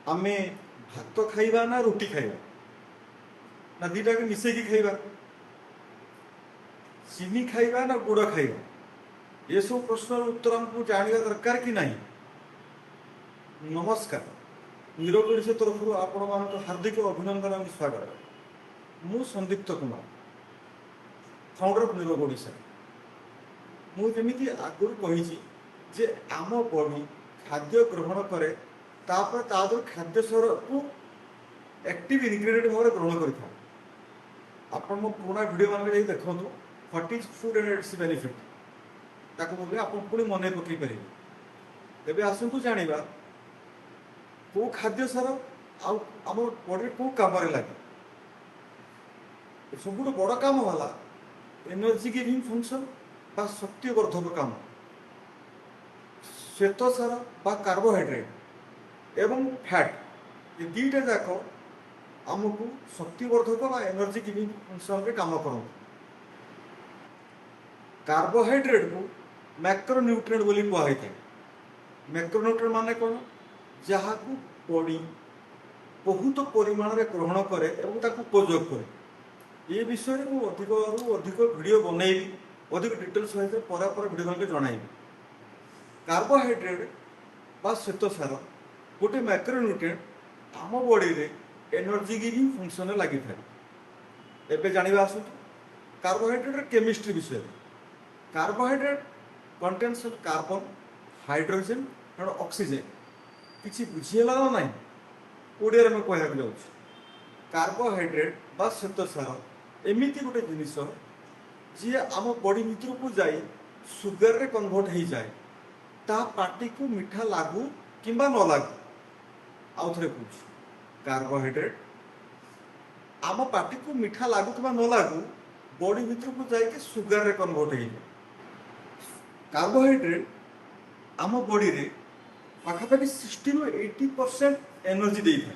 आमे भात खाइबा ना रोटी खाइबा ना दीटा के मिसेकी खाइबा, चीनी खाइबा ना गुड़ खाइबा, ये सब प्रश्न उत्तर हमको जानवा दरकार कि नहीं। नमस्कार, निरोगोड़ीसा तरफ आपण मान हार्दिक अभिनंदन और स्वागत। मु संदीप्त कुमार, फाउंडर ऑफ निरोगोड़ीसा। मुझे आगुरी कही जे आम बॉडी खाद्य ग्रहण करे तापर तादर खाद्य स्वर को एक्टिव इनग्रेडिएंट भाव ग्रहण करें। आपन मो पुराना वीडियो मान देखो what is food and it's benefit ताको बोले आप पुणी मन पकई पारे। तेज आसतु जाना कौ खाद्य सार आम बॉडी कौ कम लगे। सब बड़ काम वाला एनर्जी गिविंग फंक्शन बा शक्तिवर्धक काम, श्वेत सार बा कार्बोहाइड्रेट एवं फैट ये दुईटा जाक आमको शक्तिवर्धक बा एनर्जी गिविंग फंक्शन रे काम कर। कार्बोहाइड्रेट को मैक्रोन्यूट्रिएंट बोली कहुई था। मैक्रोन्यूट्रिएंट माने कौन, जहाँ को बॉडी बहुत परिमाण रे ग्रहण करे एवं ताको उपयोग करे। ये विषय में अधिक अधिक वीडियो बनैबी, अधिक डिटेल्स सहित पर वीडियो के जनइबी। कार्बोहाइड्रेट बा श्वेत सार गोटे मैक्रोन्यूट्रिएंट आम बॉडी रे एनर्जी गिविंग फंक्शन लगी था। एबे जानिबा आसु कार्बोहाइड्रेट केमिस्ट्री विषय। Carbohydrate contains carbon, hydrogen and oxygen. किसी बुझीला ना नहीं ओडिया में कहना जाऊँ। कार्बोहाइड्रेट बा श्वेत सार एमती गोटे जिनिस जी आम बॉडी भीतर को जाई सुगर रे कन्वर्ट हो जाए, ता पार्टी को मीठा लागू किंबा न लागू। आउ थे पूछ, कार्बोहाइड्रेट आम पार्टी को मीठा लागू कि न लागू बॉडी भीतर को जाके सुगर रे कन्वर्ट हो जाए। कार्बोहाइड्रेट आम बॉडी रे पाखापाखि 60 ରୁ 80% एनर्जी दे था।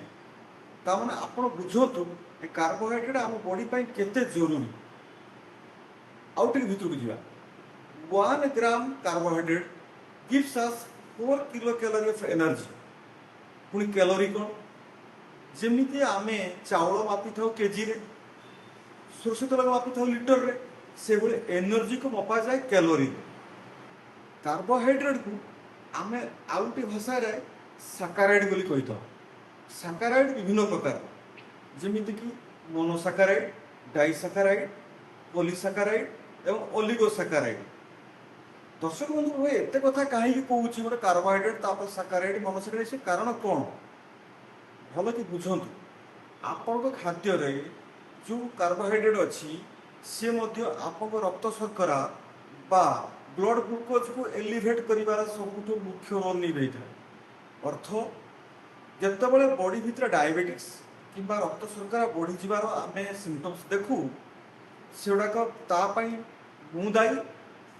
ताने आपण बुझतु कार्बोहाइड्रेट आम बॉडी पाई केते जरूरी। आउट भीतर को जीवा 1 ग्राम carbohydrate gives us 4 kilo calorie of energy. पुणी कैलोरी कौन, जमीती आमे चावल मापी था केजी रे, सोरष तेल मापी था लिटर रे, से बोले एनर्जी को मपा जाए कैलोरी। कार्बोहाइड्रेट को आमे आउटी भाषा रे साकाराइड बोली कही था। साकाराइड विभिन्न प्रकार, जमीती कि मोनोसाकाराइड, डाइसाकाराइड, पॉलीसाकाराइड एवं ओलिगोसाकाराइड। दर्शक बंधु भाई एत कथा कहीं कौन गोटे कार्बोहाइड्रेट साकाराइड मोनोसाकाराइड से कारण कौन भल कि बुझंतु। आपण खाद्य रे जो कार्बोहाइड्रेट अच्छी सी आप रक्त शर्करा बा ब्लड ग्लूकोज को एलिवेट कर सब मुख्य रोल नहीं था। अर्थ जितेबाला बॉडी भितर डायबिटिक्स किंबा रक्त शर्करा बढ़ी जीवार आम सिम्पटम्स देखू से गुड़ाक मु दायी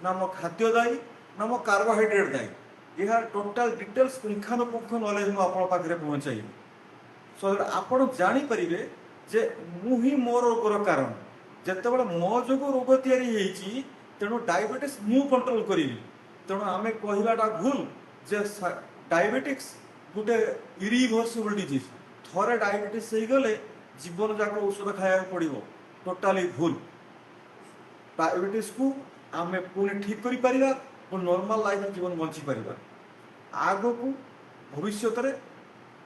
ना मो खाद्य दायी ना मो कार्बोहाइड्रेट दायी। यार टोटाल डिटेल्स पुंखानुपुंख नॉलेज मुझे पहुँचाई सो आपड़ जापर जे मु ही मो रोगर कारण। जितेबाला मो जो रोग या तेणु डायबिटीज मु कंट्रोल करी। तेणु आम कहवाटा भूल जे डायबिटिक्स गोटे इरिवर्सिबल डिजीज। थरे डायबिटीज हो गले जीवन जाक औषध खाया पड़ो, टोटाली भूल। डायबिटीज को आम पुणी ठीक कर नॉर्मल लाइफ जीवन बंची पार। आग को भविष्य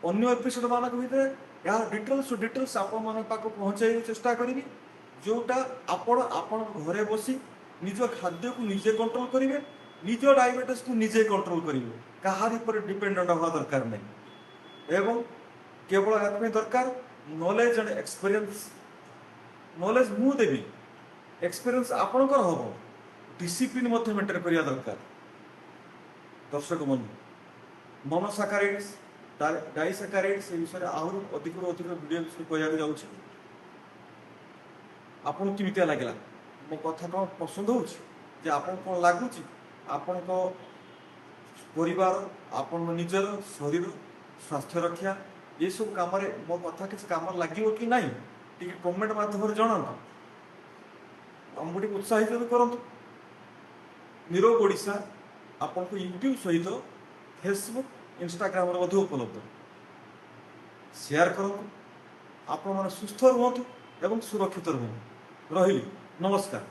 अन्य एपिसोड मान भर यार डिटेल्स आपण पहुँचाई चेष्टा करी जोटा आपण घरे बसी निज खाद्य को निजे कंट्रोल करेंगे, निज डायबिटीज को निजे कंट्रोल करेंगे। कहारी पर डिपेंडेंट हवा दरकार नहीं। एवं केवल यहाँ दरकार नॉलेज एंड एक्सपीरियंस। नॉलेज मु देवी, एक्सपीरियंस आपणकर हम, डिसिप्लिन मेंटेन करिया दरकार। दर्शक बंधु मोनोसाकाराइड्स डाइसाकाराइड्स ए विषय आहरी अधिक अधिक वीडियो कहवाक जाऊँगी। आपन केमितिया लागला मो कथा कौन पसंद हो आपन कौन लगुच आपण परिवार आपण निजर शरीर स्वास्थ्य रक्षा ये सब काम मो कथा किसी काम लगे कि नहीं टी कमेंट माध्यम जनातु। आमको उत्साहित भी करूँ। निरोग ओडिशा आपको यूट्यूब सहित फेसबुक इंस्टाग्राम उपलब्ध। ସେୟାର କରନ୍ତୁ। ଆପଣମାନେ ସୁସ୍ଥ ରୁହନ୍ତୁ ଏବଂ ସୁରକ୍ଷିତ ରୁହନ୍ତୁ। ରହିଲି, ନମସ୍କାର।